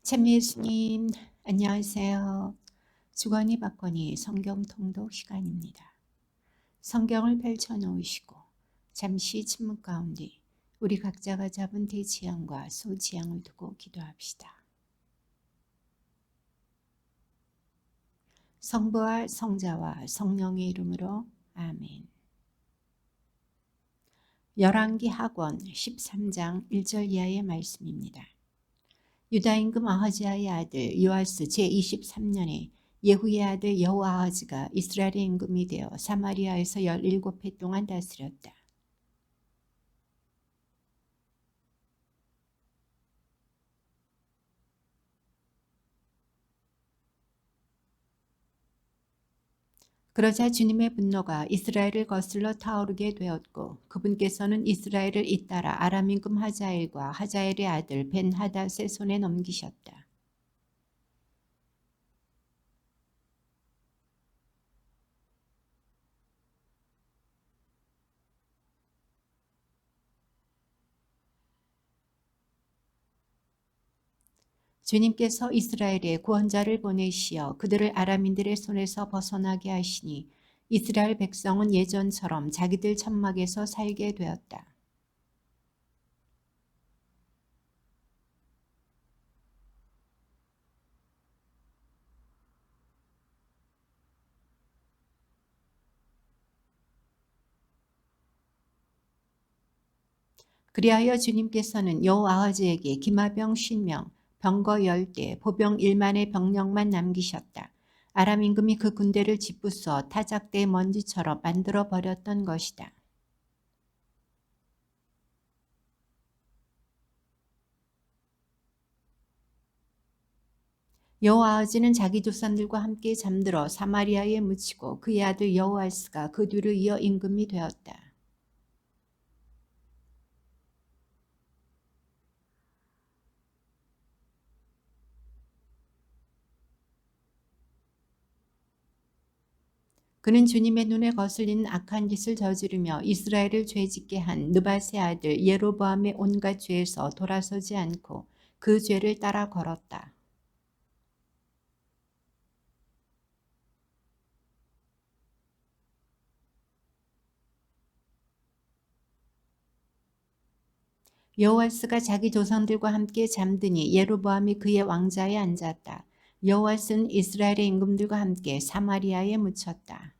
참 예수님, 안녕하세요. 주거니 받거니 성경 통독 시간입니다. 성경을 펼쳐 놓으시고 잠시 침묵 가운데 우리 각자가 잡은 대지향과 소지향을 두고 기도합시다. 성부와 성자와 성령의 이름으로 아멘. 열왕기 하권 13장 1절 이하의 말씀입니다. 유다 임금 아하지야의 아들 요아스 제23년에 예후의 아들 여호아하즈가 이스라엘의 임금이 되어 사마리아에서 17해 동안 다스렸다. 그러자 주님의 분노가 이스라엘을 거슬러 타오르게 되었고 그분께서는 이스라엘을 잇따라 아람 임금 하자엘과 하자엘의 아들 벤하닷의 손에 넘기셨다. 주님께서 이스라엘에 구원자를 보내시어 그들을 아람인들의 손에서 벗어나게 하시니 이스라엘 백성은 예전처럼 자기들 천막에서 살게 되었다. 그리하여 주님께서는 여호아하즈에게 기마병 50명, 병거 10대, 보병 1만의 병력만 남기셨다. 아람 임금이 그 군대를 짓부수어 타작대 먼지처럼 만들어 버렸던 것이다. 여호아하즈는 자기 조상들과 함께 잠들어 사마리아에 묻히고 그의 아들 여호아스가 그 뒤를 이어 임금이 되었다. 그는 주님의 눈에 거슬리는 악한 짓을 저지르며 이스라엘을 죄짓게 한 느밧의 아들 예로보암의 온갖 죄에서 돌아서지 않고 그 죄를 따라 걸었다. 여호와스가 자기 조상들과 함께 잠드니 예로보암이 그의 왕좌에 앉았다. 여호와스는 이스라엘의 임금들과 함께 사마리아에 묻혔다.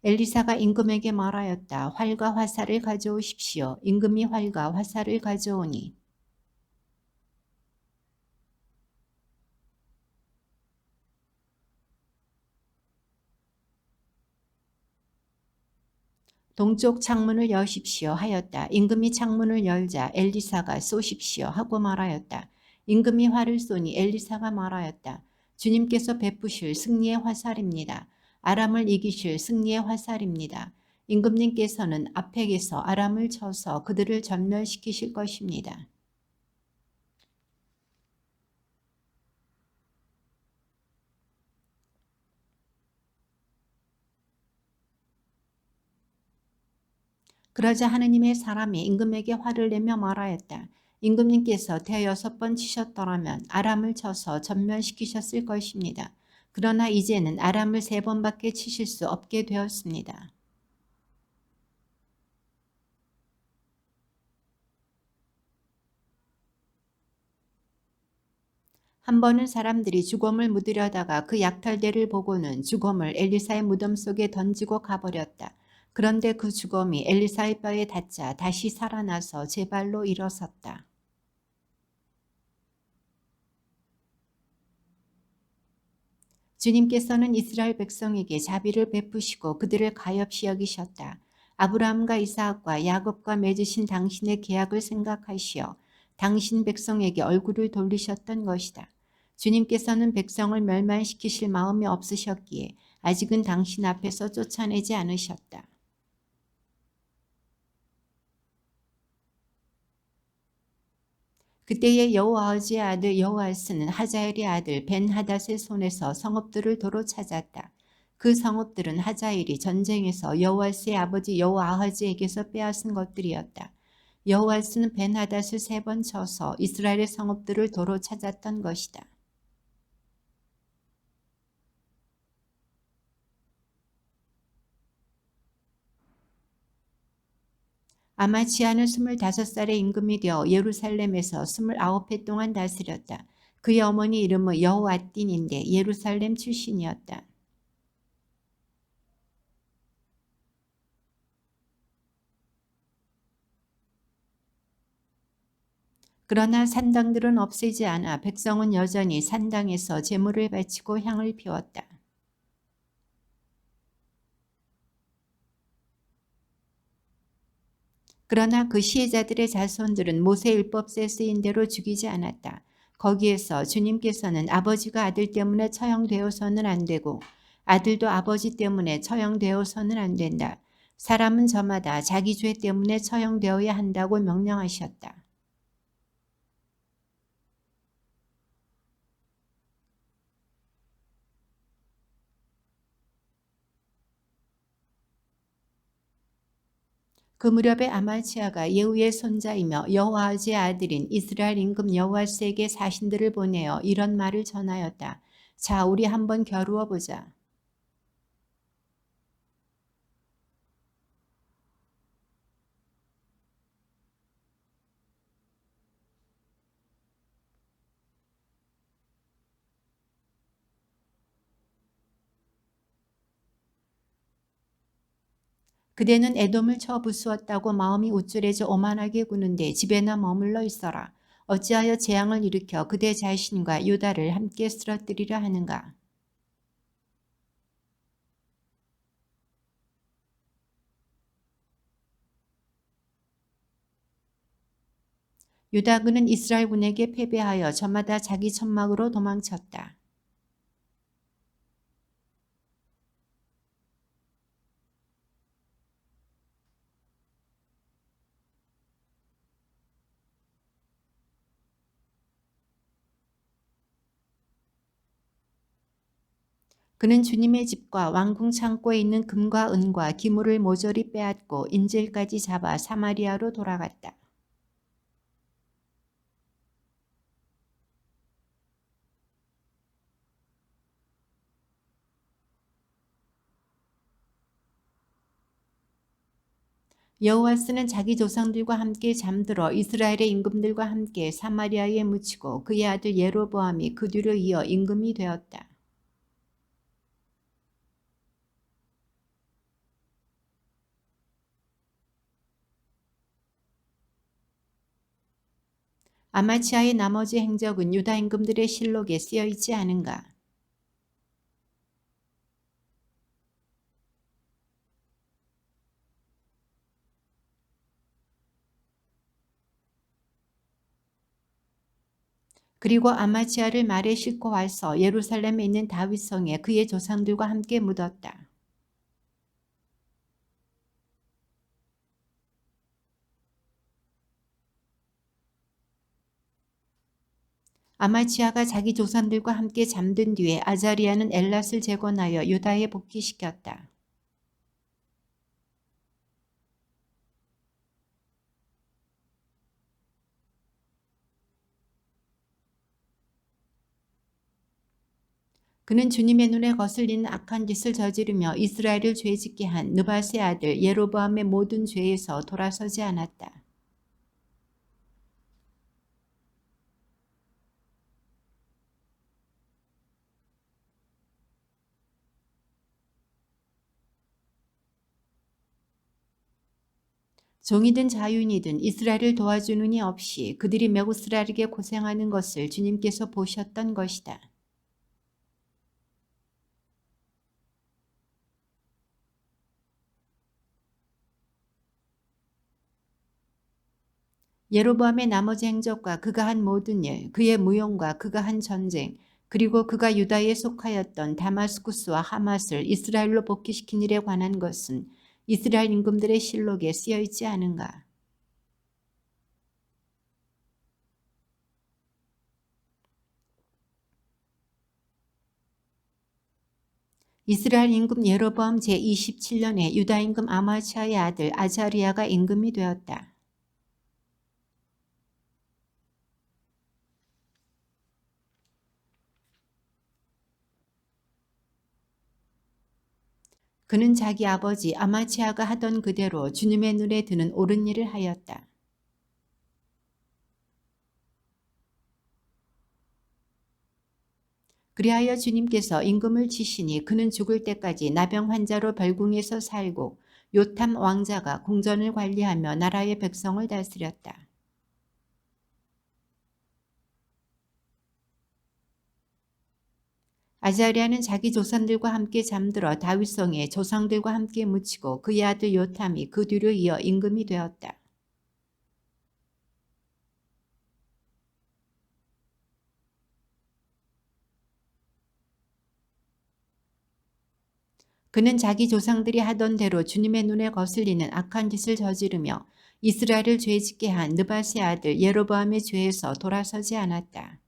엘리사가 임금에게 말하였다. 활과 화살을 가져오십시오. 임금이 활과 화살을 가져오니 동쪽 창문을 여십시오 하였다. 임금이 창문을 열자 엘리사가 쏘십시오 하고 말하였다. 임금이 활을 쏘니 엘리사가 말하였다. 주님께서 베푸실 승리의 화살입니다. 아람을 이기실 승리의 화살입니다. 임금님께서는 아펙에서 아람을 쳐서 그들을 전멸시키실 것입니다. 그러자 하느님의 사람이 임금에게 화를 내며 말하였다. 임금님께서 대여섯 번 치셨더라면 아람을 쳐서 전멸시키셨을 것입니다. 그러나 이제는 아람을 3번밖에 치실 수 없게 되었습니다. 한 번은 사람들이 죽음을 묻으려다가 그 약탈대를 보고는 죽음을 엘리사의 무덤 속에 던지고 가버렸다. 그런데 그 죽음이 엘리사의 뼈에 닿자 다시 살아나서 제 발로 일어섰다. 주님께서는 이스라엘 백성에게 자비를 베푸시고 그들을 가엾이 여기셨다. 아브라함과 이삭과 야곱과 맺으신 당신의 계약을 생각하시어 당신 백성에게 얼굴을 돌리셨던 것이다. 주님께서는 백성을 멸망시키실 마음이 없으셨기에 아직은 당신 앞에서 쫓아내지 않으셨다. 그때의 여호아하즈의 아들 여호아스는 하자엘의 아들 벤하닷의 손에서 성읍들을 도로 찾았다. 그 성읍들은 하자엘이 전쟁에서 여호아스의 아버지 여호아하즈에게서 빼앗은 것들이었다. 여호아스는 벤하닷을 3번 쳐서 이스라엘의 성읍들을 도로 찾았던 것이다. 아마치아는 25살의 임금이 되어 예루살렘에서 29해 동안 다스렸다. 그의 어머니 이름은 여호아딘인데 예루살렘 출신이었다. 그러나 산당들은 없애지 않아 백성은 여전히 산당에서 제물을 바치고 향을 피웠다. 그러나 그 시혜자들의 자손들은 모세율법서에 쓰인 대로 죽이지 않았다. 거기에서 주님께서는 아버지가 아들 때문에 처형되어서는 안 되고 아들도 아버지 때문에 처형되어서는 안 된다. 사람은 저마다 자기 죄 때문에 처형되어야 한다고 명령하셨다. 그 무렵에 아마치아가 예후의 손자이며 여호아즈의 아들인 이스라엘 임금 여호아스에게 사신들을 보내어 이런 말을 전하였다. 자, 우리 한번 겨루어 보자. 그대는 에돔을 쳐 부수었다고 마음이 우쭐해져 오만하게 구는데 집에나 머물러 있어라. 어찌하여 재앙을 일으켜 그대 자신과 유다를 함께 쓰러뜨리려 하는가. 유다 그는 이스라엘 군에게 패배하여 저마다 자기 천막으로 도망쳤다. 그는 주님의 집과 왕궁 창고에 있는 금과 은과 기물을 모조리 빼앗고 인질까지 잡아 사마리아로 돌아갔다. 여호와스는 자기 조상들과 함께 잠들어 이스라엘의 임금들과 함께 사마리아에 묻히고 그의 아들 예로보암이 그 뒤를 이어 임금이 되었다. 아마치아의 나머지 행적은 유다 임금들의 실록에 쓰여 있지 않은가. 그리고 아마치아를 말에 싣고 와서 예루살렘에 있는 다윗성에 그의 조상들과 함께 묻었다. 아마치아가 자기 조상들과 함께 잠든 뒤에 아자리아는 엘랏을 재건하여 유다에 복귀시켰다. 그는 주님의 눈에 거슬리는 악한 짓을 저지르며 이스라엘을 죄짓게 한 느밧의 아들 예로보암의 모든 죄에서 돌아서지 않았다. 종이든 자유인이든 이스라엘을 도와주는 이 없이 그들이 매우 쓰라리게 고생하는 것을 주님께서 보셨던 것이다. 예로보암의 나머지 행적과 그가 한 모든 일, 그의 무용과 그가 한 전쟁, 그리고 그가 유다에 속하였던 다마스쿠스와 하맛을 이스라엘로 복귀시킨 일에 관한 것은 이스라엘 임금들의 실록에 쓰여 있지 않은가. 이스라엘 임금 예로보암 제27년에 유다 임금 아마치아의 아들 아자리아가 임금이 되었다. 그는 자기 아버지 아마치아가 하던 그대로 주님의 눈에 드는 옳은 일을 하였다. 그리하여 주님께서 임금을 치시니 그는 죽을 때까지 나병 환자로 벌궁에서 살고 요탐 왕자가 궁전을 관리하며 나라의 백성을 다스렸다. 아자리아는 자기 조상들과 함께 잠들어 다윗성에 조상들과 함께 묻히고 그의 아들 요탐이 그 뒤를 이어 임금이 되었다. 그는 자기 조상들이 하던 대로 주님의 눈에 거슬리는 악한 짓을 저지르며 이스라엘을 죄짓게 한 느밧의 아들 예로보암의 죄에서 돌아서지 않았다.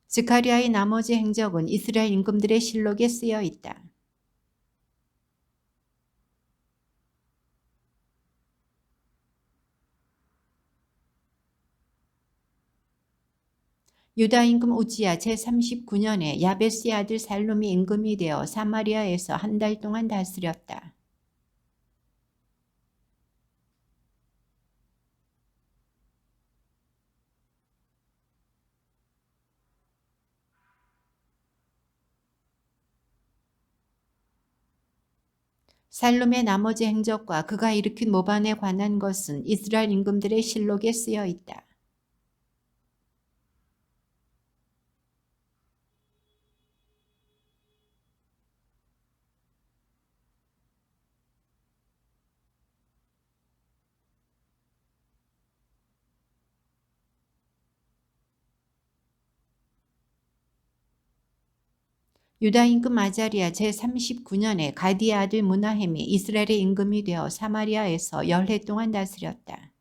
스가랴의 나머지 행적은 이스라엘 임금들의 실록에 쓰여 있다. 유다 임금 우지야 제39년에 야베스의 아들 살룸이 임금이 되어 사마리아에서 한 달 동안 다스렸다. 살룸의 나머지 행적과 그가 일으킨 모반에 관한 것은 이스라엘 임금들의 실록에 쓰여 있다. 유다 임금 아자리아 제39년에 가디의 아들 무나헴이 이스라엘의 임금이 되어 사마리아에서 열해 동안 다스렸다.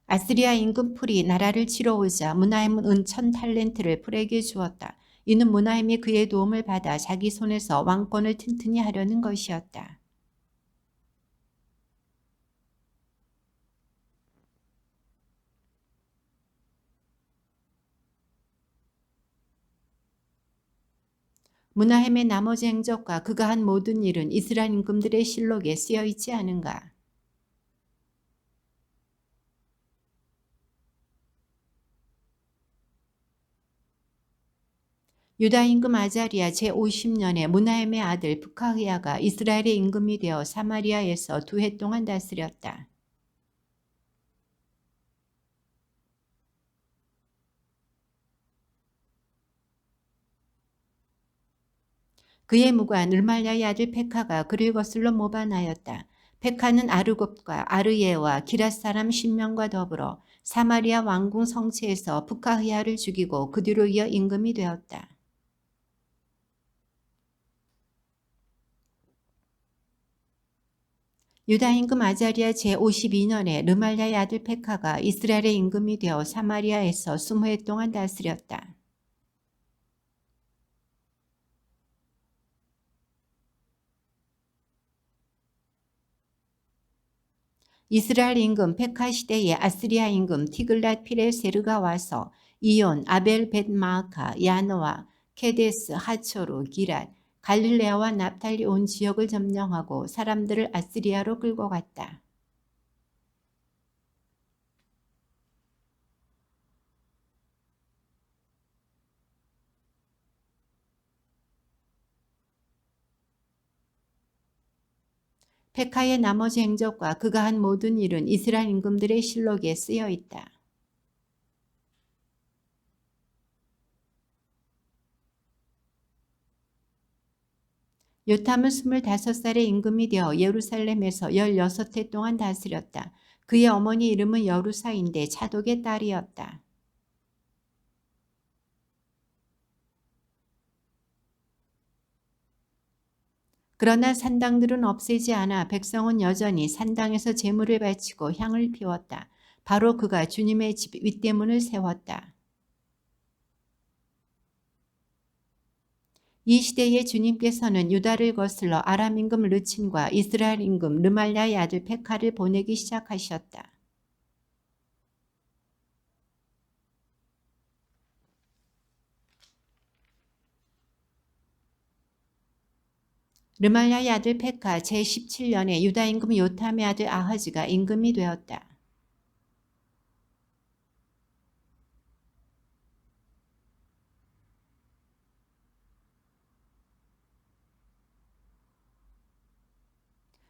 아스리아 임금 풀이 나라를 치러 오자 무나헴은 은 1000달란트를 풀에게 주었다. 이는 무나헴이 그의 도움을 받아 자기 손에서 왕권을 튼튼히 하려는 것이었다. 무나헴의 나머지 행적과 그가 한 모든 일은 이스라엘 임금들의 실록에 쓰여 있지 않은가. 유다 임금 아자리아 제50년에 무나헴의 아들 부카흐야가 이스라엘의 임금이 되어 사마리아에서 2해 동안 다스렸다. 그의 무관 르말야의 아들 페카가 그를 거슬러 모반하였다. 페카는 아르곱과 아르예와 기랏 사람 신명과 더불어 사마리아 왕궁 성체에서 부카흐야를 죽이고 그 뒤로 이어 임금이 되었다. 유다 임금 아자리아 제52년에 르말야의 아들 페카가 이스라엘의 임금이 되어 사마리아에서 20해 동안 다스렸다. 이스라엘 임금 페카 시대에 아스리아 임금 티글랏 피레세르가 와서 이온, 아벨 벳마아카, 야노아, 케데스, 하초루, 기랏, 갈릴레아와 납탈리 온 지역을 점령하고 사람들을 아스리아로 끌고 갔다. 페카의 나머지 행적과 그가 한 모든 일은 이스라엘 임금들의 실록에 쓰여 있다. 요탐은 25살의 임금이 되어 예루살렘에서 16해 동안 다스렸다. 그의 어머니 이름은 여루사인데 차독의 딸이었다. 그러나 산당들은 없애지 않아 백성은 여전히 산당에서 제물을 바치고 향을 피웠다. 바로 그가 주님의 집 윗대문을 세웠다. 이 시대에 주님께서는 유다를 거슬러 아람 임금 르친과 이스라엘 임금 르말랴의 아들 페카를 보내기 시작하셨다. 르말랴의 아들 페카 제17년에 유다 임금 요탐의 아들 아하즈가 임금이 되었다.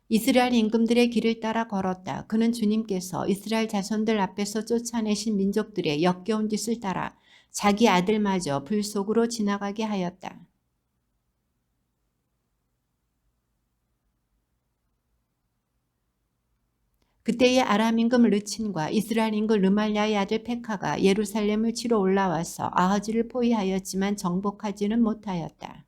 이스라엘 임금들의 길을 따라 걸었다. 그는 주님께서 이스라엘 자손들 앞에서 쫓아내신 민족들의 역겨운 짓을 따라 자기 아들마저 불 속으로 지나가게 하였다. 그때의 아람 임금 르친과 이스라엘 임금 르말랴의 아들 페카가 예루살렘을 치러 올라와서 아하즈를 포위하였지만 정복하지는 못하였다.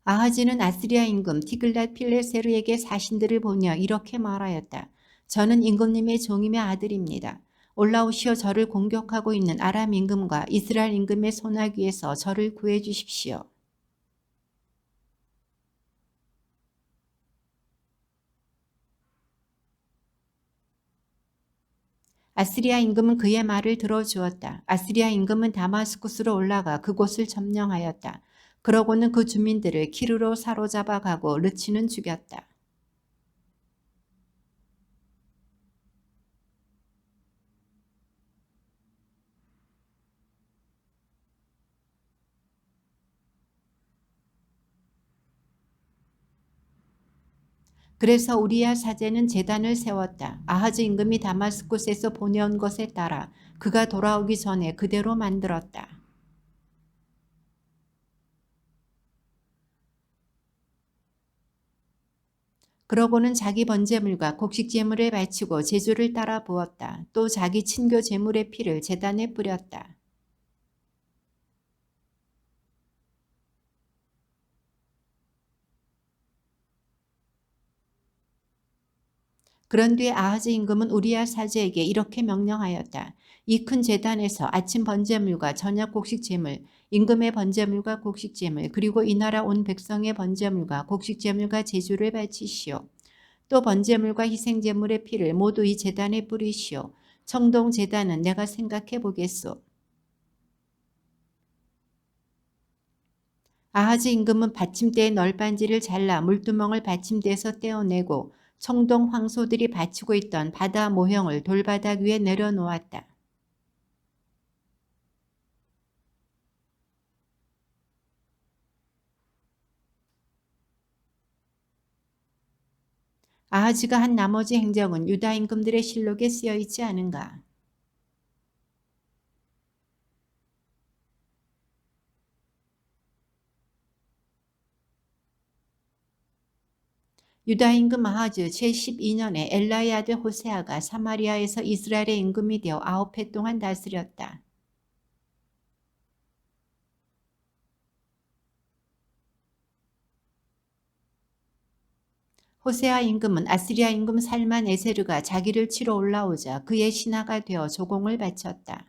아하즈는 아스리아 임금 티글랏 필레세르에게 사신들을 보내어 이렇게 말하였다. 저는 임금님의 종이며 아들입니다. 올라오시어 저를 공격하고 있는 아람 임금과 이스라엘 임금의 손아귀에서 저를 구해 주십시오. 아스리아 임금은 그의 말을 들어주었다. 아스리아 임금은 다마스쿠스로 올라가 그곳을 점령하였다. 그러고는 그 주민들을 키르로 사로잡아 가고 르치는 죽였다. 그래서 우리야 사제는 제단을 세웠다. 아하즈 임금이 다마스쿠스에서 보내온 것에 따라 그가 돌아오기 전에 그대로 만들었다. 그러고는 자기 번제물과 곡식 제물을 바치고 제주를 따라 부었다. 또 자기 친교 제물의 피를 제단에 뿌렸다. 그런 뒤에 아하즈 임금은 우리야 사제에게 이렇게 명령하였다. 이 큰 제단에서 아침 번제물과 저녁 곡식 제물, 임금의 번제물과 곡식 제물, 그리고 이 나라 온 백성의 번제물과 곡식 제물과 제주를 바치시오. 또 번제물과 희생 제물의 피를 모두 이 제단에 뿌리시오. 청동 제단은 내가 생각해 보겠소. 아하즈 임금은 받침대의 널빤지를 잘라 물두멍을 받침대에서 떼어내고 청동 황소들이 받치고 있던 바다 모형을 돌바닥 위에 내려놓았다. 아하즈가 한 나머지 행적은 유다 임금들의 실록에 쓰여 있지 않은가. 유다 임금 아하즈 제12년에 엘라의 아들 호세아가 사마리아에서 이스라엘의 임금이 되어 9해 동안 다스렸다. 호세아 임금은 아스리아 임금 살만 에세르가 자기를 치러 올라오자 그의 신하가 되어 조공을 바쳤다.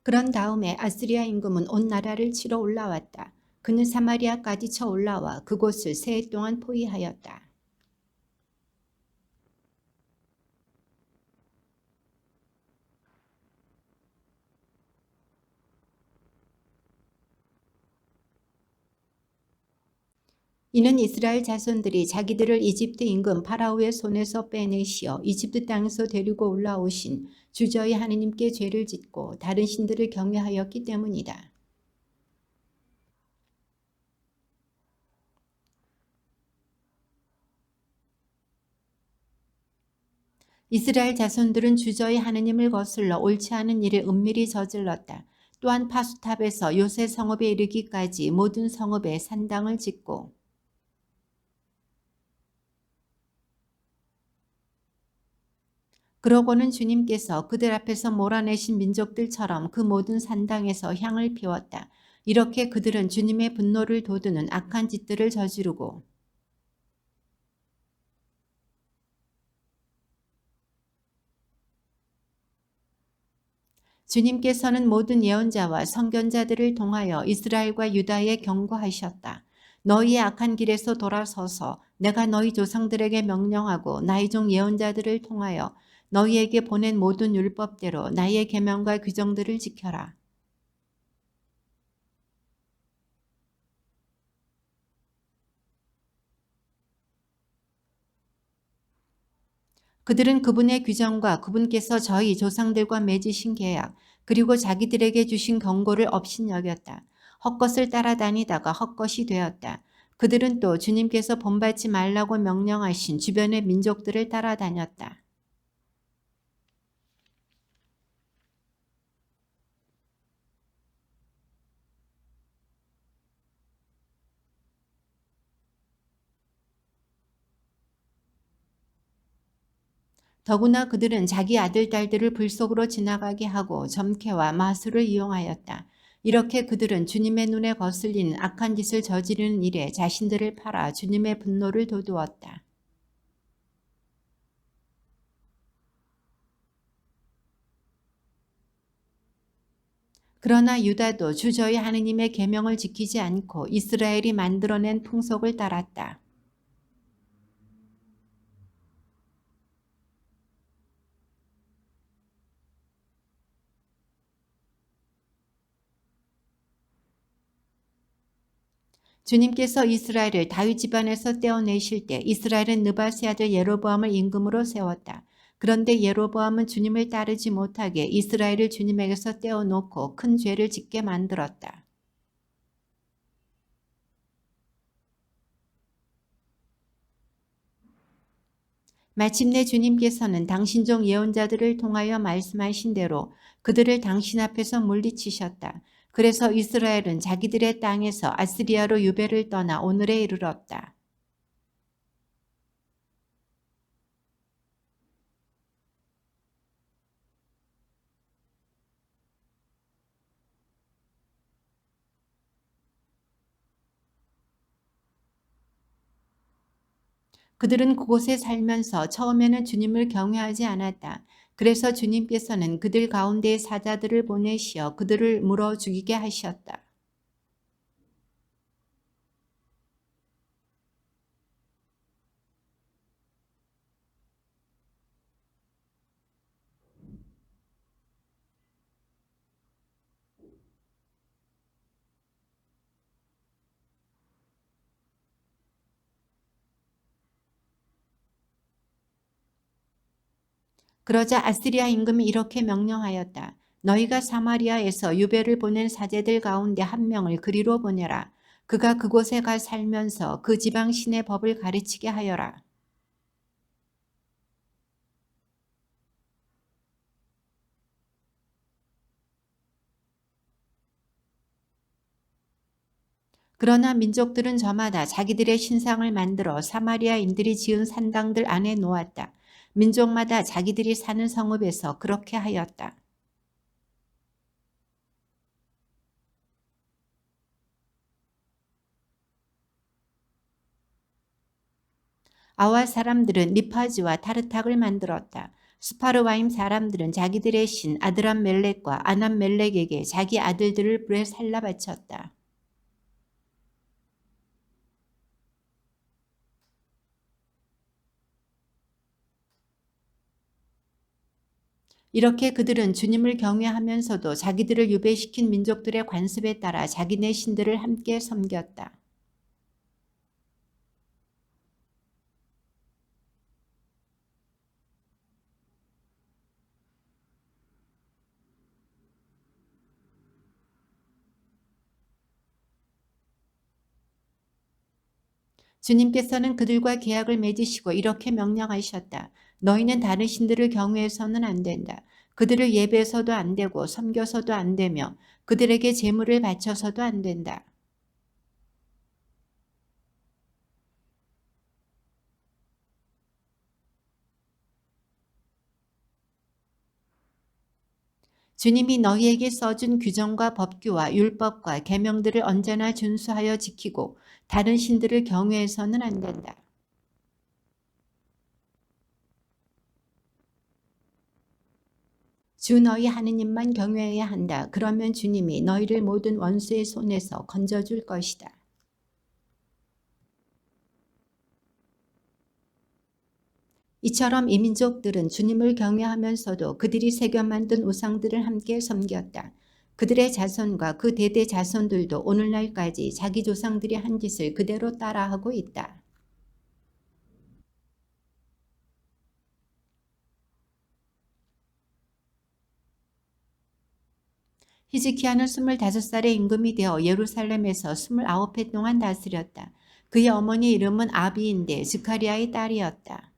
그런 다음에 아스리아 임금은 온 나라를 치러 올라왔다. 그는 사마리아까지 쳐 올라와 그곳을 3해 동안 포위하였다. 이는 이스라엘 자손들이 자기들을 이집트 임금 파라오의 손에서 빼내시어 이집트 땅에서 데리고 올라오신 주저의 하느님께 죄를 짓고 다른 신들을 경외하였기 때문이다. 이스라엘 자손들은 주저히 하느님을 거슬러 옳지 않은 일을 은밀히 저질렀다. 또한 파수탑에서 요새 성읍에 이르기까지 모든 성읍에 산당을 짓고 그러고는 주님께서 그들 앞에서 몰아내신 민족들처럼 그 모든 산당에서 향을 피웠다. 이렇게 그들은 주님의 분노를 돋우는 악한 짓들을 저지르고 주님께서는 모든 예언자와 선견자들을 통하여 이스라엘과 유다에 경고하셨다. 너희의 악한 길에서 돌아서서 내가 너희 조상들에게 명령하고 나의 종 예언자들을 통하여 너희에게 보낸 모든 율법대로 나의 계명과 규정들을 지켜라. 그들은 그분의 규정과 그분께서 저희 조상들과 맺으신 계약, 그리고 자기들에게 주신 경고를 업신여겼다. 헛것을 따라다니다가 헛것이 되었다. 그들은 또 주님께서 본받지 말라고 명령하신 주변의 민족들을 따라다녔다. 더구나 그들은 자기 아들, 딸들을 불 속으로 지나가게 하고 점괘와 마술을 이용하였다. 이렇게 그들은 주님의 눈에 거슬리는 악한 짓을 저지르는 일에 자신들을 팔아 주님의 분노를 돋우었다. 그러나 유다도 주 저희 하느님의 계명을 지키지 않고 이스라엘이 만들어낸 풍속을 따랐다. 주님께서 이스라엘을 다윗 집안에서 떼어내실 때 이스라엘은 느바세 아들 예로보암을 임금으로 세웠다. 그런데 예로보암은 주님을 따르지 못하게 이스라엘을 주님에게서 떼어놓고 큰 죄를 짓게 만들었다. 마침내 주님께서는 당신 종 예언자들을 통하여 말씀하신 대로 그들을 당신 앞에서 물리치셨다. 그래서 이스라엘은 자기들의 땅에서 아스리아로 유배를 떠나 오늘에 이르렀다. 그들은 그곳에 살면서 처음에는 주님을 경외하지 않았다. 그래서 주님께서는 그들 가운데에 사자들을 보내시어 그들을 물어 죽이게 하셨다. 그러자 아스리아 임금이 이렇게 명령하였다. 너희가 사마리아에서 유배를 보낸 사제들 가운데 한 명을 그리로 보내라. 그가 그곳에 가 살면서 그 지방 신의 법을 가르치게 하여라. 그러나 민족들은 저마다 자기들의 신상을 만들어 사마리아인들이 지은 산당들 안에 놓았다. 민족마다 자기들이 사는 성읍에서 그렇게 하였다. 아와 사람들은 리파즈와 타르탁을 만들었다. 스파르와임 사람들은 자기들의 신 아드람멜렉과 아남멜렉에게 자기 아들들을 불에 살라 바쳤다. 이렇게 그들은 주님을 경외하면서도 자기들을 유배시킨 민족들의 관습에 따라 자기네 신들을 함께 섬겼다. 주님께서는 그들과 계약을 맺으시고 이렇게 명령하셨다. 너희는 다른 신들을 경외해서는 안 된다. 그들을 예배해서도 안 되고 섬겨서도 안 되며 그들에게 제물을 바쳐서도 안 된다. 주님이 너희에게 써준 규정과 법규와 율법과 계명들을 언제나 준수하여 지키고 다른 신들을 경외해서는 안 된다. 주 너희 하느님만 경외해야 한다. 그러면 주님이 너희를 모든 원수의 손에서 건져줄 것이다. 이처럼 이민족들은 주님을 경외하면서도 그들이 새겨 만든 우상들을 함께 섬겼다. 그들의 자손과 그 대대 자손들도 오늘날까지 자기 조상들이 한 짓을 그대로 따라하고 있다. 히즈키야는 25살의 임금이 되어 예루살렘에서 29해 동안 다스렸다. 그의 어머니 이름은 아비인데 스가리아의 딸이었다.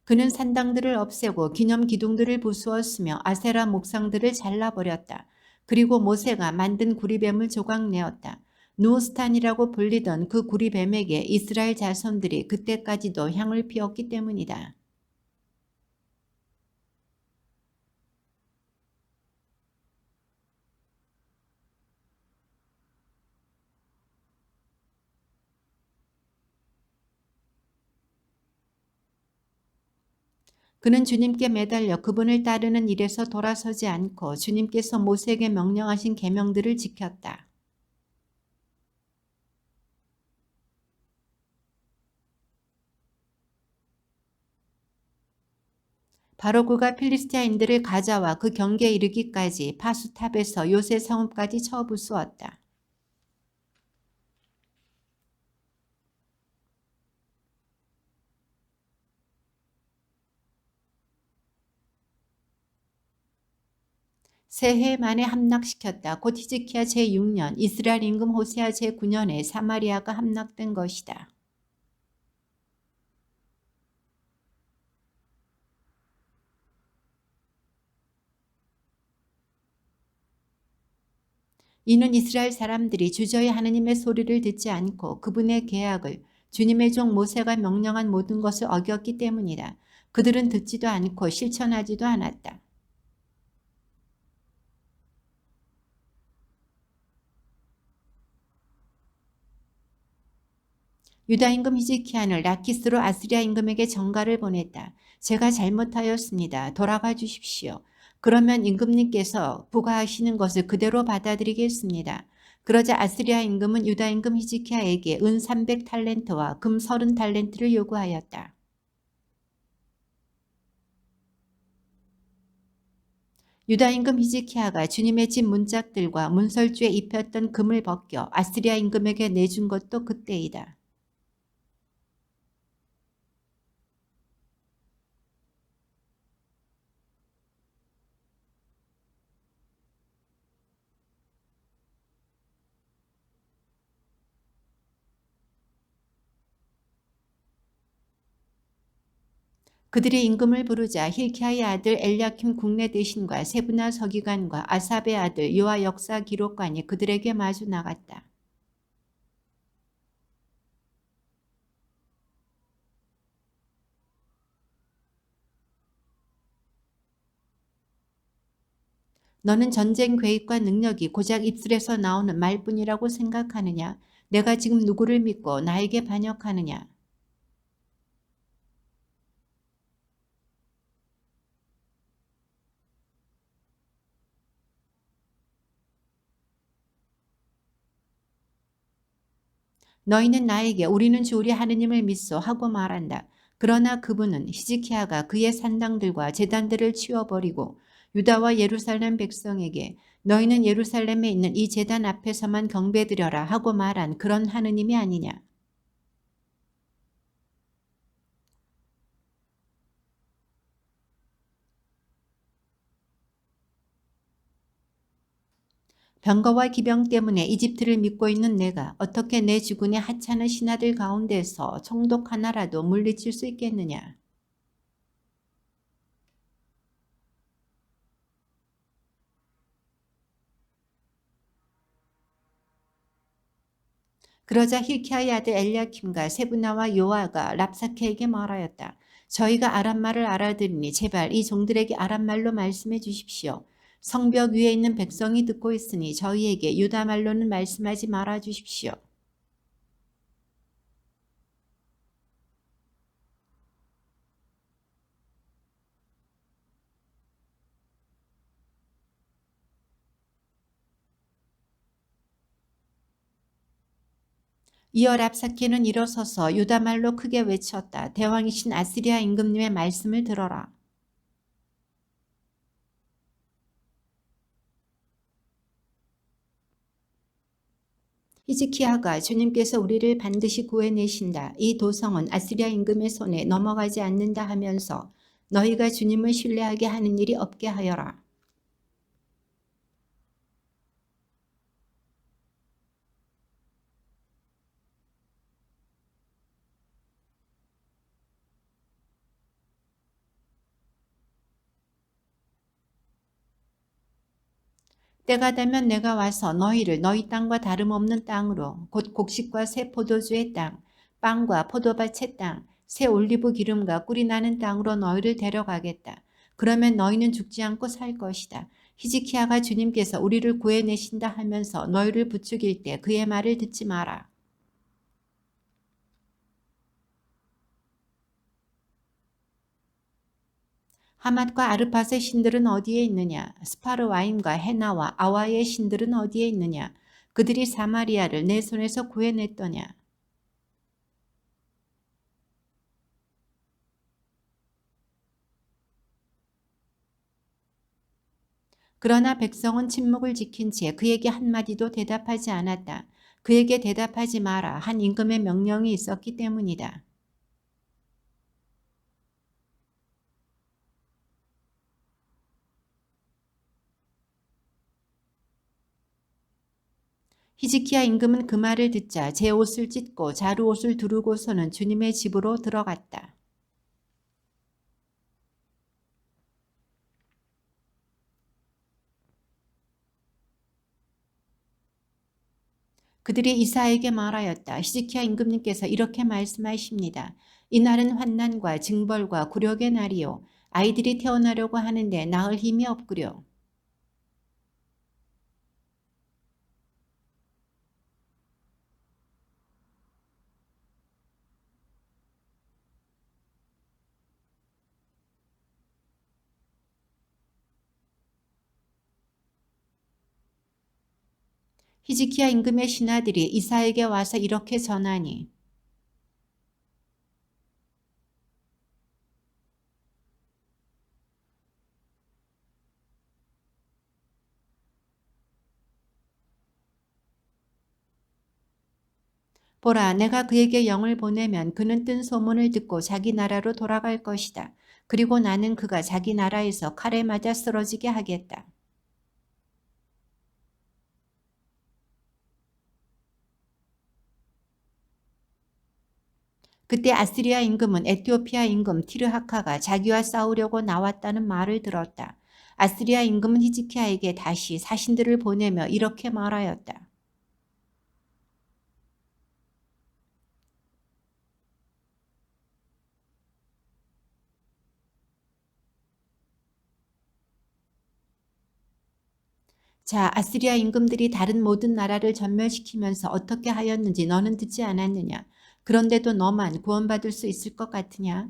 그는 산당들을 없애고 기념 기둥들을 부수었으며 아세라 목상들을 잘라버렸다. 그리고 모세가 만든 구리뱀을 조각내었다. 누스탄이라고 불리던 그 구리뱀에게 이스라엘 자손들이 그때까지도 향을 피웠기 때문이다. 그는 주님께 매달려 그분을 따르는 일에서 돌아서지 않고 주님께서 모세에게 명령하신 계명들을 지켰다. 바로 그가 필리스티아인들을 가자와 그 경계에 이르기까지 파수탑에서 요새 성읍까지 쳐부수었다. 세 해 만에 함락시켰다. 곧 히즈키야 제6년 이스라엘 임금 호세아 제9년에 사마리아가 함락된 것이다. 이는 이스라엘 사람들이 주저히 하느님의 소리를 듣지 않고 그분의 계약을 주님의 종 모세가 명령한 모든 것을 어겼기 때문이다. 그들은 듣지도 않고 실천하지도 않았다. 유다 임금 히즈키야는 라키스로 아스리아 임금에게 전가를 보냈다. 제가 잘못하였습니다. 돌아가 주십시오. 그러면 임금님께서 부과하시는 것을 그대로 받아들이겠습니다. 그러자 아스리아 임금은 유다 임금 히즈키야에게 은 300탈렌트와 금 30탈렌트를 요구하였다. 유다 임금 히즈키야가 주님의 집 문짝들과 문설주에 입혔던 금을 벗겨 아스리아 임금에게 내준 것도 그때이다. 그들이 임금을 부르자 힐키야의 아들 엘야킴 국내 대신과 세브나 서기관과 아삽의 아들 요아 역사 기록관이 그들에게 마주 나갔다. 너는 전쟁 계획과 능력이 고작 입술에서 나오는 말뿐이라고 생각하느냐? 내가 지금 누구를 믿고 나에게 반역하느냐? 너희는 나에게 우리는 주 우리 하느님을 믿소 하고 말한다. 그러나 그분은 히즈키야가 그의 산당들과 제단들을 치워버리고 유다와 예루살렘 백성에게 너희는 예루살렘에 있는 이 제단 앞에서만 경배드려라 하고 말한 그런 하느님이 아니냐. 병거와 기병 때문에 이집트를 믿고 있는 내가 어떻게 내 주군의 하찮은 신하들 가운데서 총독 하나라도 물리칠 수 있겠느냐. 그러자 hilki야의 아들 엘리야킴과 세브나와 요아가 랍사케에게 말하였다. 저희가 아람말을 알아들으니 제발 이 종들에게 아람말로 말씀해 주십시오. 성벽 위에 있는 백성이 듣고 있으니 저희에게 유다말로는 말씀하지 말아 주십시오. 이어 랍사케는 일어서서 유다말로 크게 외쳤다. 대왕이신 아스리야 임금님의 말씀을 들어라. 히즈키야가 주님께서 우리를 반드시 구해내신다. 이 도성은 아스리야 임금의 손에 넘어가지 않는다 하면서 너희가 주님을 신뢰하게 하는 일이 없게 하여라. 때가 되면 내가 와서 너희를 너희 땅과 다름없는 땅으로 곧 곡식과 새 포도주의 땅, 빵과 포도밭의 땅, 새 올리브 기름과 꿀이 나는 땅으로 너희를 데려가겠다. 그러면 너희는 죽지 않고 살 것이다. 히즈키야가 주님께서 우리를 구해내신다 하면서 너희를 부추길 때 그의 말을 듣지 마라. 하맛과 아르팟의 신들은 어디에 있느냐? 스파르와임과 헤나와 아와의 신들은 어디에 있느냐? 그들이 사마리아를 내 손에서 구해냈더냐? 그러나 백성은 침묵을 지킨 채 그에게 한마디도 대답하지 않았다. 그에게 대답하지 마라 한 임금의 명령이 있었기 때문이다. 히즈키야 임금은 그 말을 듣자 제 옷을 찢고 자루 옷을 두르고서는 주님의 집으로 들어갔다. 그들이 이사에게 말하였다. 히즈키야 임금님께서 이렇게 말씀하십니다. 이날은 환난과 징벌과 굴욕의 날이요. 아이들이 태어나려고 하는데 낳을 힘이 없구려. 히즈키야 임금의 신하들이 이사에게 와서 이렇게 전하니 보라 내가 그에게 영을 보내면 그는 뜬 소문을 듣고 자기 나라로 돌아갈 것이다. 그리고 나는 그가 자기 나라에서 칼에 맞아 쓰러지게 하겠다. 그때 아스리아 임금은 에티오피아 임금 티르하카가 자기와 싸우려고 나왔다는 말을 들었다. 아스리아 임금은 히즈키야에게 다시 사신들을 보내며 이렇게 말하였다. 자, 아스리아 임금들이 다른 모든 나라를 전멸시키면서 어떻게 하였는지 너는 듣지 않았느냐? 그런데도 너만 구원받을 수 있을 것 같으냐?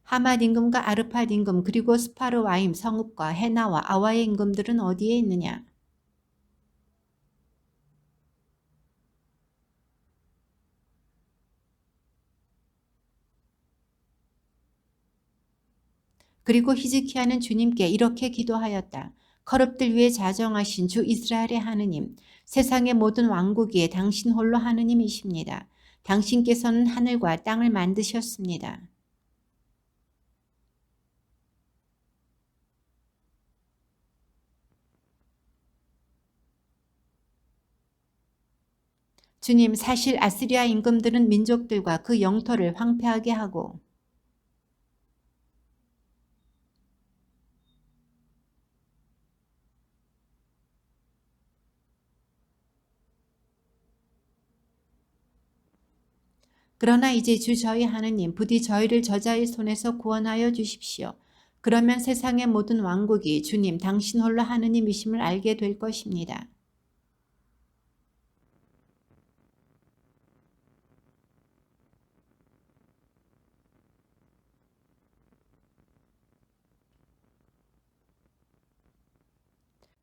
하맛 임금과 아르팟 임금 그리고 스파르와임 성읍과 헤나와 아와의 임금들은 어디에 있느냐? 그리고 히즈키야는 주님께 이렇게 기도하였다. 거럽들 위에 자정하신 주 이스라엘의 하느님, 세상의 모든 왕국 위에 당신 홀로 하느님이십니다. 당신께서는 하늘과 땅을 만드셨습니다. 주님, 사실 아시리아 임금들은 민족들과 그 영토를 황폐하게 하고 그러나 이제 주 저희 하느님 부디 저희를 저자의 손에서 구원하여 주십시오. 그러면 세상의 모든 왕국이 주님 당신 홀로 하느님이심을 알게 될 것입니다.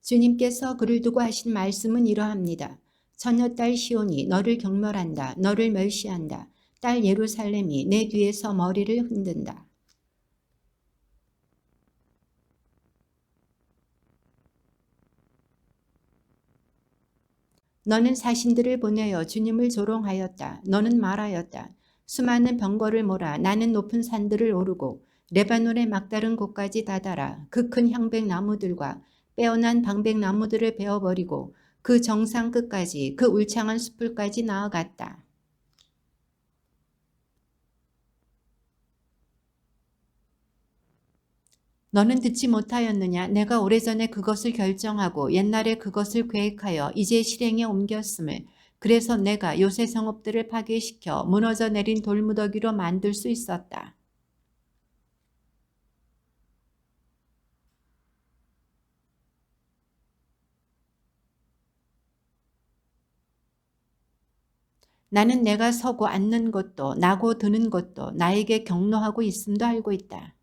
주님께서 그를 두고 하신 말씀은 이러합니다. 처녀딸 시온이 너를 경멸한다. 너를 멸시한다. 딸 예루살렘이 내 뒤에서 머리를 흔든다. 너는 사신들을 보내어 주님을 조롱하였다. 너는 말하였다. 수많은 병거를 몰아 나는 높은 산들을 오르고 레바논의 막다른 곳까지 다다라. 그 큰 향백나무들과 빼어난 방백나무들을 베어버리고 그 정상 끝까지 그 울창한 숲을까지 나아갔다. 너는 듣지 못하였느냐? 내가 오래전에 그것을 결정하고 옛날에 그것을 계획하여 이제 실행에 옮겼음을. 그래서 내가 요새 성읍들을 파괴시켜 무너져 내린 돌무더기로 만들 수 있었다. 나는 내가 서고 앉는 것도 나고 드는 것도 나에게 경로하고 있음도 알고 있다.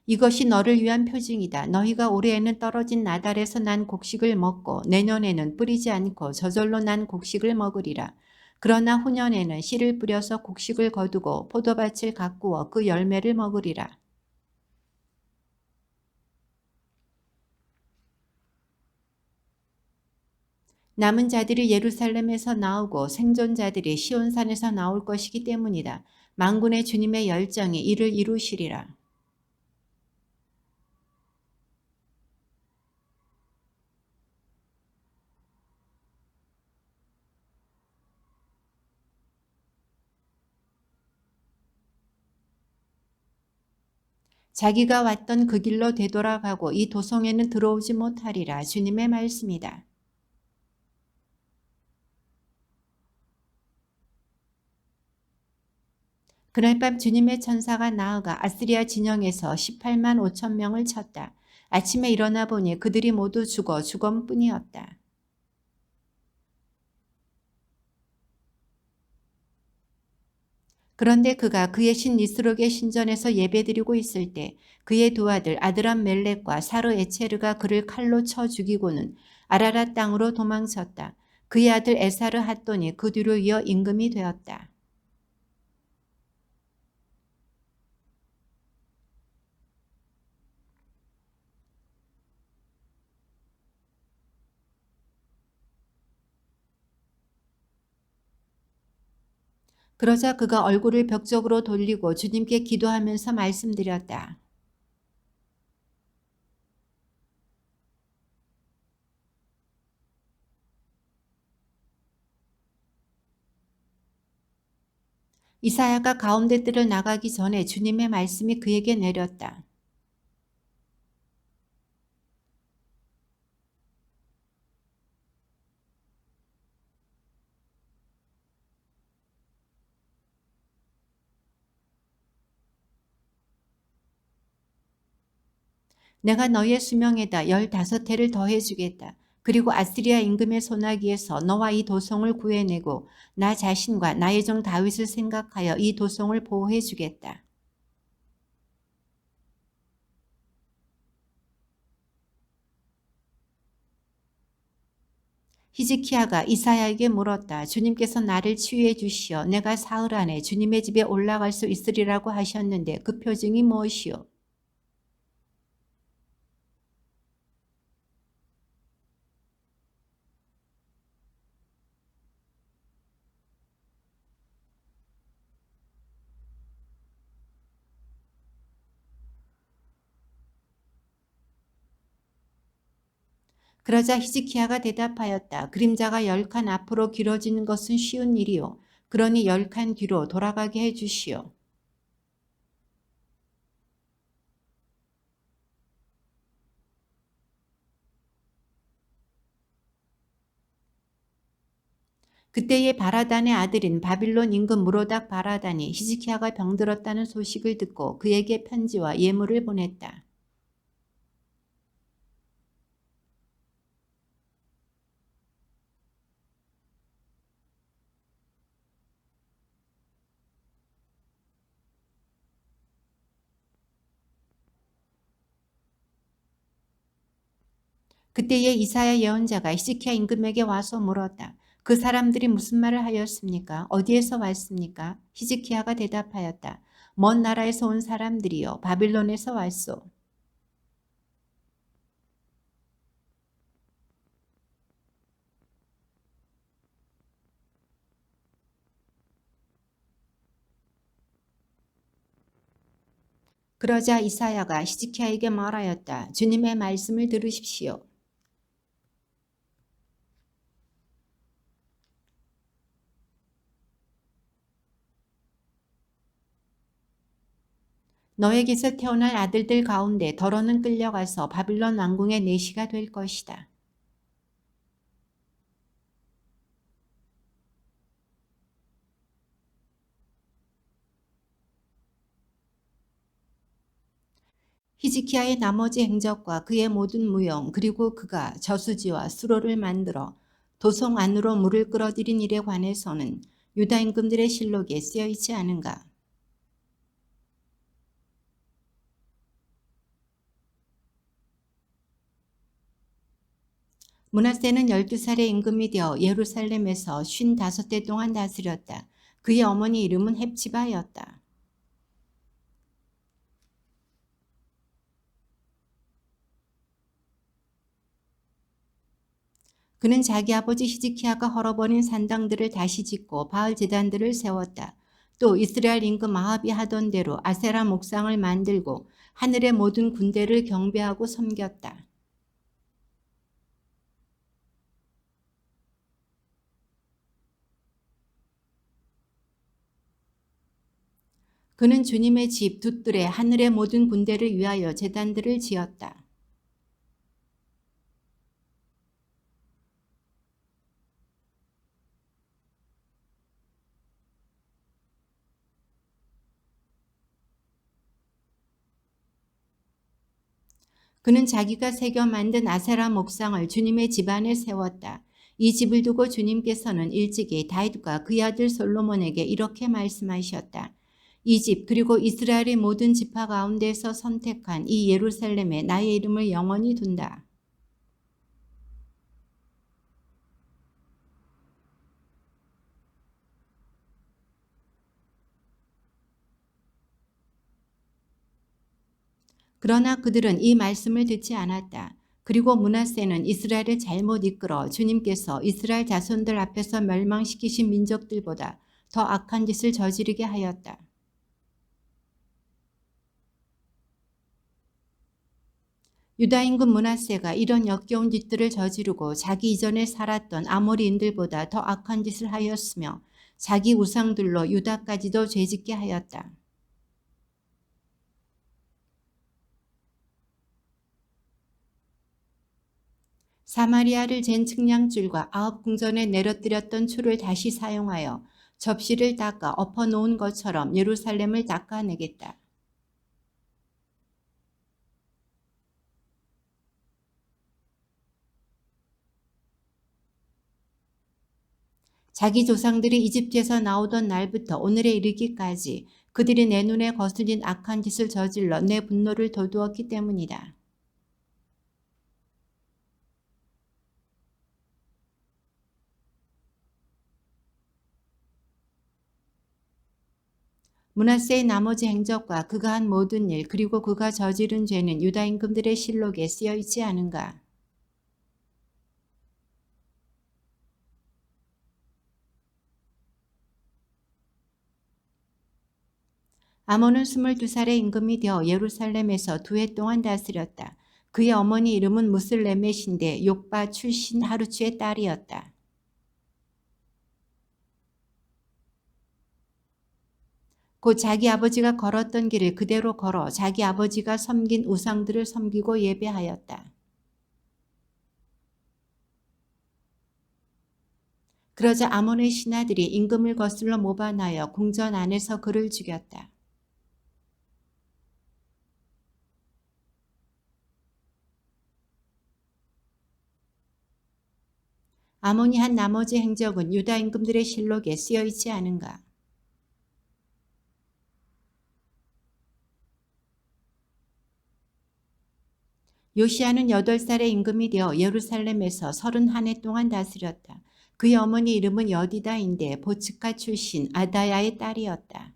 이것이 너를 위한 표징이다. 너희가 올해에는 떨어진 나달에서 난 곡식을 먹고 내년에는 뿌리지 않고 저절로 난 곡식을 먹으리라. 그러나 후년에는 씨를 뿌려서 곡식을 거두고 포도밭을 가꾸어 그 열매를 먹으리라. 남은 자들이 예루살렘에서 나오고 생존자들이 시온산에서 나올 것이기 때문이다. 만군의 주님의 열정이 이를 이루시리라. 자기가 왔던 그 길로 되돌아가고 이 도성에는 들어오지 못하리라. 주님의 말씀이다. 그날 밤 주님의 천사가 나아가 아스리아 진영에서 18만 5천 명을 쳤다. 아침에 일어나 보니 그들이 모두 죽어 죽음뿐이었다. 그런데 그가 그의 신 니스록의 신전에서 예배드리고 있을 때 그의 두 아들 아드람 멜렉과 사르 에체르가 그를 칼로 쳐 죽이고는 아라랏 땅으로 도망쳤다. 그의 아들 에사르 핫돈이 그 뒤로 이어 임금이 되었다. 그러자 그가 얼굴을 벽 쪽으로 돌리고 주님께 기도하면서 말씀드렸다. 이사야가 가운데 뜰을 나가기 전에 주님의 말씀이 그에게 내렸다. 내가 너의 수명에다 15해를 더해주겠다. 그리고 아스리아 임금의 소나기에서 너와 이 도성을 구해내고 나 자신과 나의 종 다윗을 생각하여 이 도성을 보호해주겠다. 히즈키야가 이사야에게 물었다. 주님께서 나를 치유해 주시어 내가 사흘 안에 주님의 집에 올라갈 수 있으리라고 하셨는데 그 표징이 무엇이요? 그러자 히즈키야가 대답하였다. 그림자가 10칸 앞으로 길어지는 것은 쉬운 일이요. 그러니 10칸 뒤로 돌아가게 해 주시오. 그때의 바라단의 아들인 바빌론 임금 무로닥 바라단이 히즈키야가 병들었다는 소식을 듣고 그에게 편지와 예물을 보냈다. 그때의 이사야 예언자가 히즈키야 임금에게 와서 물었다. 그 사람들이 무슨 말을 하였습니까? 어디에서 왔습니까? 히즈키야가 대답하였다. 먼 나라에서 온 사람들이요. 바빌론에서 왔소. 그러자 이사야가 히즈키야에게 말하였다. 주님의 말씀을 들으십시오. 너에게서 태어날 아들들 가운데 더러는 끌려가서 바빌론 왕궁의 내시가 될 것이다. 히즈키야의 나머지 행적과 그의 모든 무용 그리고 그가 저수지와 수로를 만들어 도성 안으로 물을 끌어들인 일에 관해서는 유다 임금들의 실록에 쓰여 있지 않은가. 므낫세는 12살의 임금이 되어 예루살렘에서 55대 동안 다스렸다. 그의 어머니 이름은 헵지바였다. 그는 자기 아버지 히즈키야가 헐어버린 산당들을 다시 짓고 바알 제단들을 세웠다. 또 이스라엘 임금 아합이 하던 대로 아세라 목상을 만들고 하늘의 모든 군대를 경배하고 섬겼다. 그는 주님의 집 돛들에 하늘의 모든 군대를 위하여 제단들을 지었다. 그는 자기가 새겨 만든 아세라 목상을 주님의 집 안에 세웠다. 이 집을 두고 주님께서는 일찍이 다윗과 그의 아들 솔로몬에게 이렇게 말씀하셨다. 이 집 그리고 이스라엘의 모든 지파 가운데서 선택한 이 예루살렘에 나의 이름을 영원히 둔다. 그러나 그들은 이 말씀을 듣지 않았다. 그리고 므낫세는 이스라엘을 잘못 이끌어 주님께서 이스라엘 자손들 앞에서 멸망시키신 민족들보다 더 악한 짓을 저지르게 하였다. 유다 임금 므낫세가 이런 역겨운 짓들을 저지르고 자기 이전에 살았던 아모리인들보다 더 악한 짓을 하였으며 자기 우상들로 유다까지도 죄짓게 하였다. 사마리아를 잰 측량줄과 9궁전에 내려뜨렸던 추를 다시 사용하여 접시를 닦아 엎어놓은 것처럼 예루살렘을 닦아내겠다. 자기 조상들이 이집트에서 나오던 날부터 오늘에 이르기까지 그들이 내 눈에 거슬린 악한 짓을 저질러 내 분노를 돋우었기 때문이다. 므낫세의 나머지 행적과 그가 한 모든 일 그리고 그가 저지른 죄는 유다 임금들의 실록에 쓰여 있지 않은가? 아몬은 22살의 임금이 되어 예루살렘에서 2해 동안 다스렸다. 그의 어머니 이름은 무슬레멧인데 욕바 출신 하루츠의 딸이었다. 곧 자기 아버지가 걸었던 길을 그대로 걸어 자기 아버지가 섬긴 우상들을 섬기고 예배하였다. 그러자 아몬의 신하들이 임금을 거슬러 모반하여 궁전 안에서 그를 죽였다. 아몬이 한 나머지 행적은 유다 임금들의 실록에 쓰여 있지 않은가? 요시아는 8살의 임금이 되어 예루살렘에서 31해 동안 다스렸다. 그의 어머니 이름은 여디다인데 보츠카 출신 아다야의 딸이었다.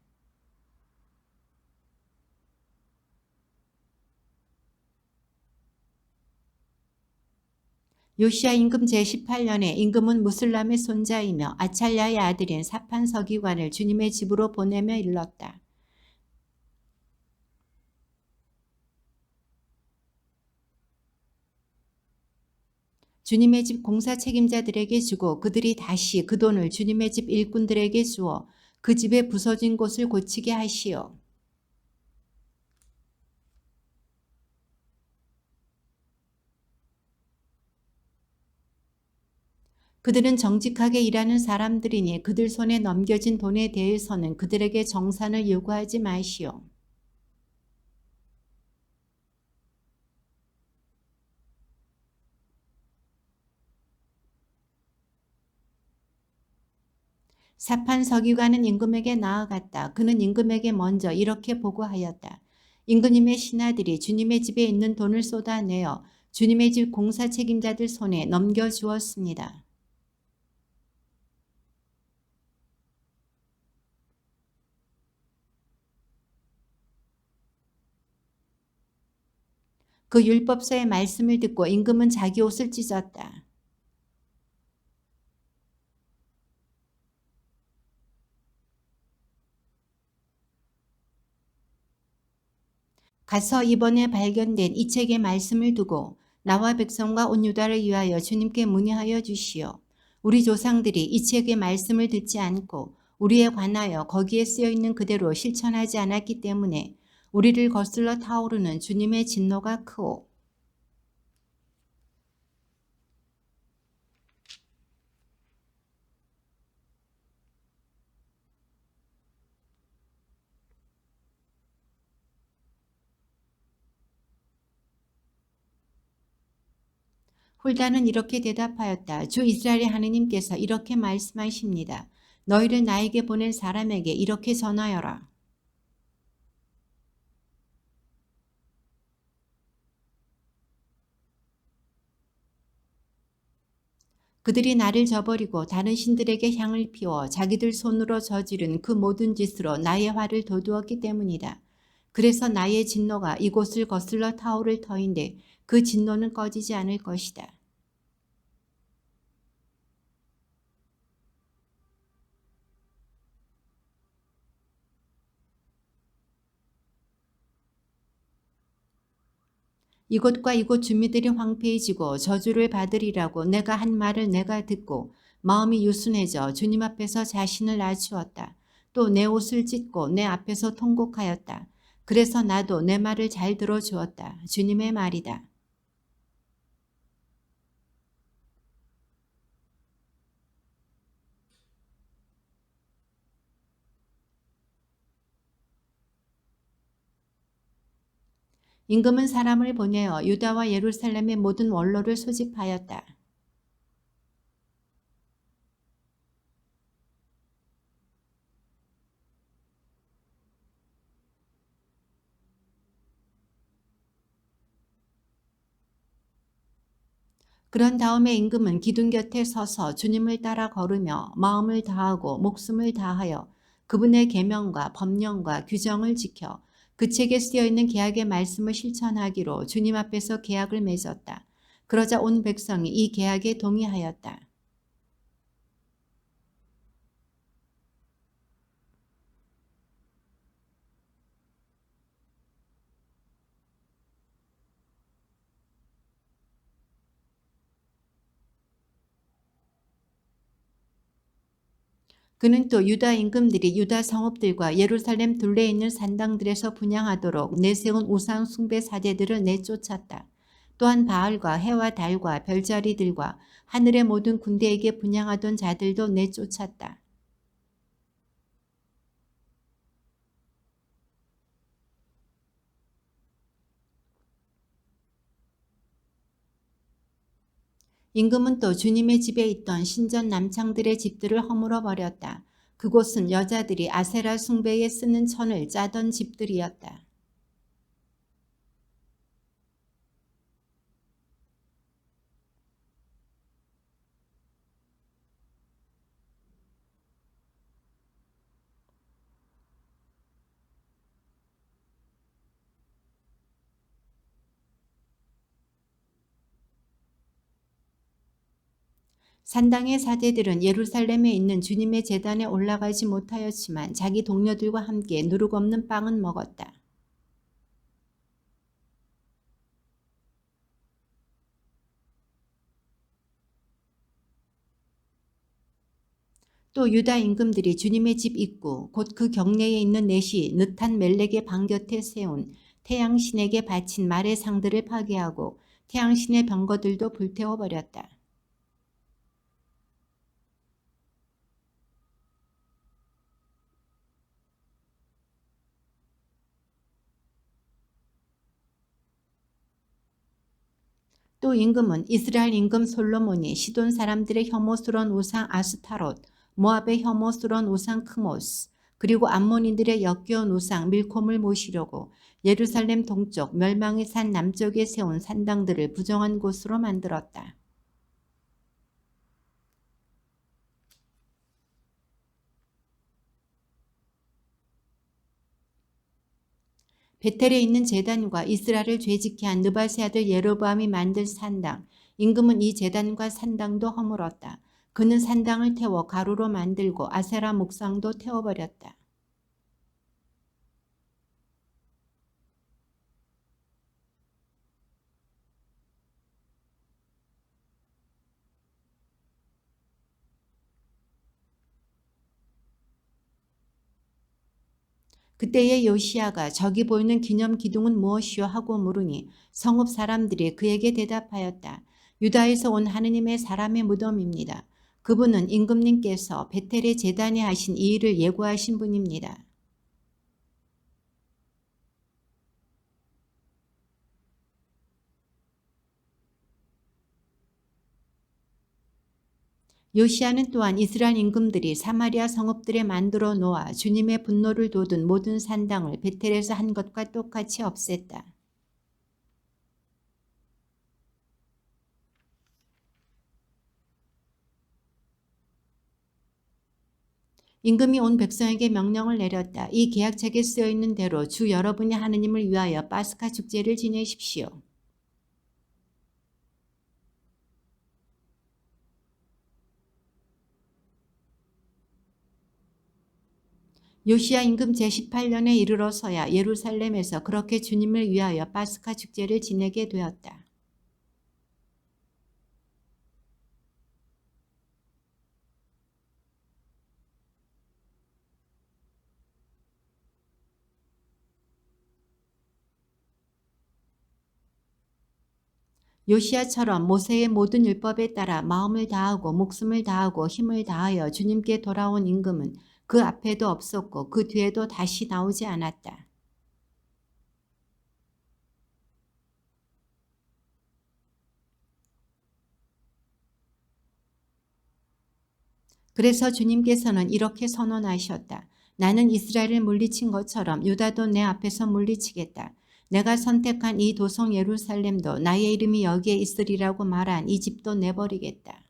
요시아 임금 제18년에 임금은 무슬람의 손자이며 아찰랴의 아들인 사판 서기관을 주님의 집으로 보내며 일렀다. 주님의 집 공사 책임자들에게 주고 그들이 다시 그 돈을 주님의 집 일꾼들에게 주어 그 집의 부서진 곳을 고치게 하시오. 그들은 정직하게 일하는 사람들이니 그들 손에 넘겨진 돈에 대해서는 그들에게 정산을 요구하지 마시오. 사판 서기관은 임금에게 나아갔다. 그는 임금에게 먼저 이렇게 보고하였다. 임금님의 신하들이 주님의 집에 있는 돈을 쏟아내어 주님의 집 공사 책임자들 손에 넘겨주었습니다. 그 율법서의 말씀을 듣고 임금은 자기 옷을 찢었다. 가서 이번에 발견된 이 책의 말씀을 두고 나와 백성과 온 유다를 위하여 주님께 문의하여 주시오. 우리 조상들이 이 책의 말씀을 듣지 않고 우리에 관하여 거기에 쓰여 있는 그대로 실천하지 않았기 때문에 우리를 거슬러 타오르는 주님의 진노가 크오. 훌다는 이렇게 대답하였다. 주 이스라엘의 하느님께서 이렇게 말씀하십니다. 너희를 나에게 보낸 사람에게 이렇게 전하여라. 그들이 나를 저버리고 다른 신들에게 향을 피워 자기들 손으로 저지른 그 모든 짓으로 나의 화를 돋우었기 때문이다. 그래서 나의 진노가 이곳을 거슬러 타오를 터인데 그 진노는 꺼지지 않을 것이다. 이곳과 이곳 주민들이 황폐해지고 저주를 받으리라고 내가 한 말을 내가 듣고 마음이 유순해져 주님 앞에서 자신을 낮추었다. 또 내 옷을 찢고 내 앞에서 통곡하였다. 그래서 나도 내 말을 잘 들어주었다. 주님의 말이다. 임금은 사람을 보내어 유다와 예루살렘의 모든 원로를 소집하였다. 그런 다음에 임금은 기둥 곁에 서서 주님을 따라 걸으며 마음을 다하고 목숨을 다하여 그분의 계명과 법령과 규정을 지켜 그 책에 쓰여있는 계약의 말씀을 실천하기로 주님 앞에서 계약을 맺었다. 그러자 온 백성이 이 계약에 동의하였다. 그는 또 유다 임금들이 유다 성읍들과 예루살렘 둘레에 있는 산당들에서 분향하도록 내세운 우상 숭배 사제들을 내쫓았다. 또한 바알과 해와 달과 별자리들과 하늘의 모든 군대에게 분향하던 자들도 내쫓았다. 임금은 또 주님의 집에 있던 신전 남창들의 집들을 허물어 버렸다. 그곳은 여자들이 아세라 숭배에 쓰는 천을 짜던 집들이었다. 산당의 사제들은 예루살렘에 있는 주님의 제단에 올라가지 못하였지만 자기 동료들과 함께 누룩 없는 빵은 먹었다. 또 유다 임금들이 주님의 집 입구 곧 그 경내에 있는 넷이 느탄 멜렉의 방 곁에 세운 태양신에게 바친 말의 상들을 파괴하고 태양신의 병거들도 불태워버렸다. 또 임금은 이스라엘 임금 솔로몬이 시돈 사람들의 혐오스러운 우상 아스타롯, 모압의 혐오스러운 우상 크모스, 그리고 암몬인들의 역겨운 우상 밀콤을 모시려고 예루살렘 동쪽 멸망의 산 남쪽에 세운 산당들을 부정한 곳으로 만들었다. 베텔에 있는 제단과 이스라엘을 죄짓게 한 느바세 아들 예로보암이 만든 산당, 임금은 이 제단과 산당도 허물었다. 그는 산당을 태워 가루로 만들고 아세라 목상도 태워버렸다. 그때의 요시야가 저기 보이는 기념 기둥은 무엇이요 하고 물으니 성읍 사람들이 그에게 대답하였다. 유다에서 온 하느님의 사람의 무덤입니다. 그분은 임금님께서 베텔의 제단에 하신 이 일을 예고하신 분입니다. 요시야는 또한 이스라엘 임금들이 사마리아 성읍들에 만들어 놓아 주님의 분노를 돋은 모든 산당을 베텔에서 한 것과 똑같이 없앴다. 임금이 온 백성에게 명령을 내렸다. 이 계약책에 쓰여있는 대로 주 여러분의 하느님을 위하여 파스카 축제를 지내십시오. 요시야 임금 제18년에 이르러서야 예루살렘에서 그렇게 주님을 위하여 파스카 축제를 지내게 되었다. 요시야처럼 모세의 모든 율법에 따라 마음을 다하고 목숨을 다하고 힘을 다하여 주님께 돌아온 임금은 그 앞에도 없었고 그 뒤에도 다시 나오지 않았다. 그래서 주님께서는 이렇게 선언하셨다. 나는 이스라엘을 물리친 것처럼 유다도 내 앞에서 물리치겠다. 내가 선택한 이 도성 예루살렘도 나의 이름이 여기에 있으리라고 말한 이 집도 내버리겠다.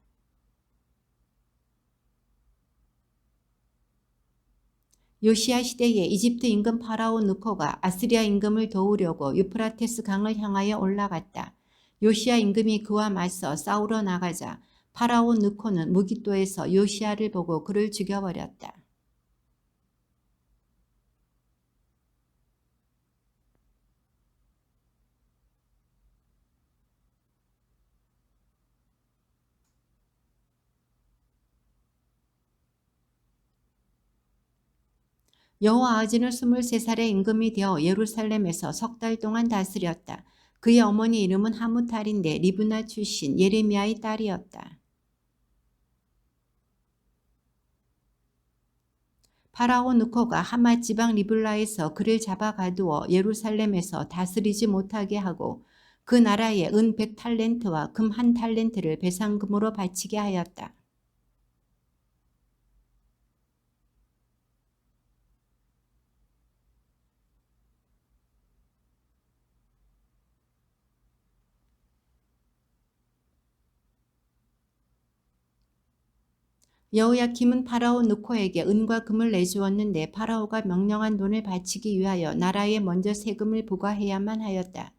요시야 시대에 이집트 임금 파라오 느코가 아스리아 임금을 도우려고 유프라테스 강을 향하여 올라갔다. 요시야 임금이 그와 맞서 싸우러 나가자 파라오 느코는 무깃도에서 요시야를 보고 그를 죽여버렸다. 여호아하즈는 23살의 임금이 되어 예루살렘에서 석 달 동안 다스렸다. 그의 어머니 이름은 하무탈인데 리브나 출신 예레미야의 딸이었다. 파라오 느코가 하맛 지방 리블라에서 그를 잡아 가두어 예루살렘에서 다스리지 못하게 하고 그 나라에 은 100탈렌트와 금 1탈렌트를 배상금으로 바치게 하였다. 여호야킴은 파라오 느코에게 은과 금을 내주었는데 파라오가 명령한 돈을 바치기 위하여 나라에 먼저 세금을 부과해야만 하였다.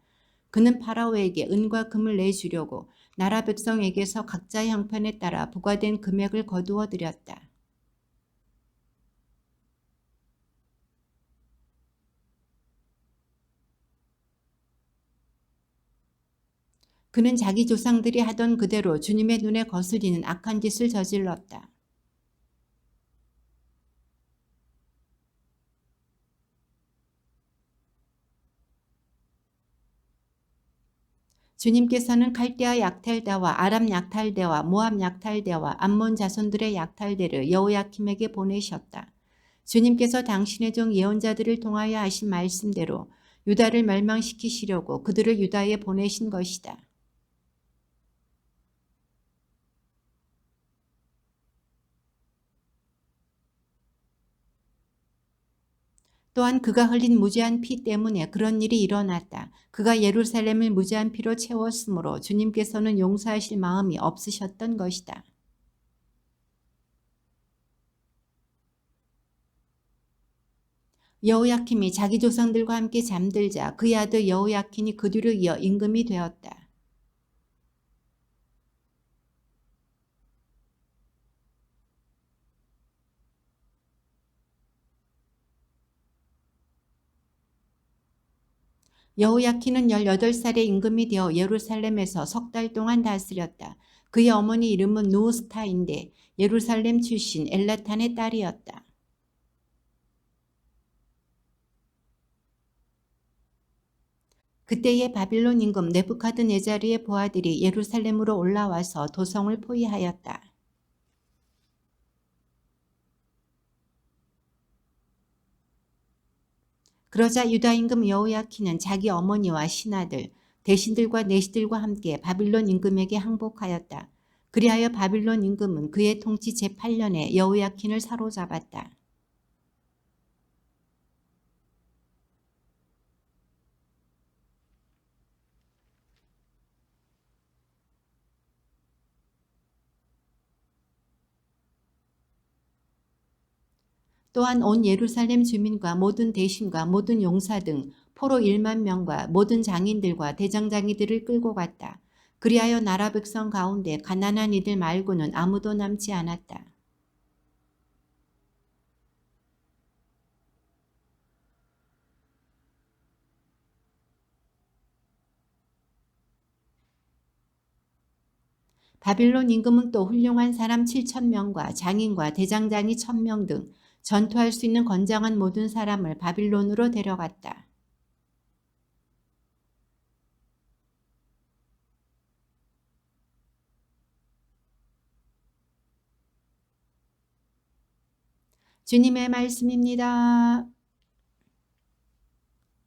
그는 파라오에게 은과 금을 내주려고 나라 백성에게서 각자의 형편에 따라 부과된 금액을 거두어 드렸다. 그는 자기 조상들이 하던 그대로 주님의 눈에 거스리는 악한 짓을 저질렀다. 주님께서는 칼데아 약탈대와 아람 약탈대와 모압 약탈대와 암몬 자손들의 약탈대를 여호야킴에게 보내셨다. 주님께서 당신의 종 예언자들을 통하여 하신 말씀대로 유다를 멸망시키시려고 그들을 유다에 보내신 것이다. 또한 그가 흘린 무죄한 피 때문에 그런 일이 일어났다. 그가 예루살렘을 무죄한 피로 채웠으므로 주님께서는 용서하실 마음이 없으셨던 것이다. 여호야킴이 자기 조상들과 함께 잠들자 그의 아들 여호야킨이 그 뒤를 이어 임금이 되었다. 여호야킨은 18살의 임금이 되어 예루살렘에서 석 달 동안 다스렸다. 그의 어머니 이름은 누스타인데 예루살렘 출신 엘라탄의 딸이었다. 그때의 바빌론 임금 네부카드네자르의 부하들이 예루살렘으로 올라와서 도성을 포위하였다. 그러자 유다 임금 여호야킨은 자기 어머니와 신하들, 대신들과 내시들과 함께 바빌론 임금에게 항복하였다. 그리하여 바빌론 임금은 그의 통치 제8년에 여호야킨을 사로잡았다. 또한 온 예루살렘 주민과 모든 대신과 모든 용사 등 포로 1만 명과 모든 장인들과 대장장이들을 끌고 갔다. 그리하여 나라 백성 가운데 가난한 이들 말고는 아무도 남지 않았다. 바빌론 임금은 또 훌륭한 사람 7,000명과 장인과 대장장이 1,000명 등 전투할 수 있는 건장한 모든 사람을 바빌론으로 데려갔다. 주님의 말씀입니다.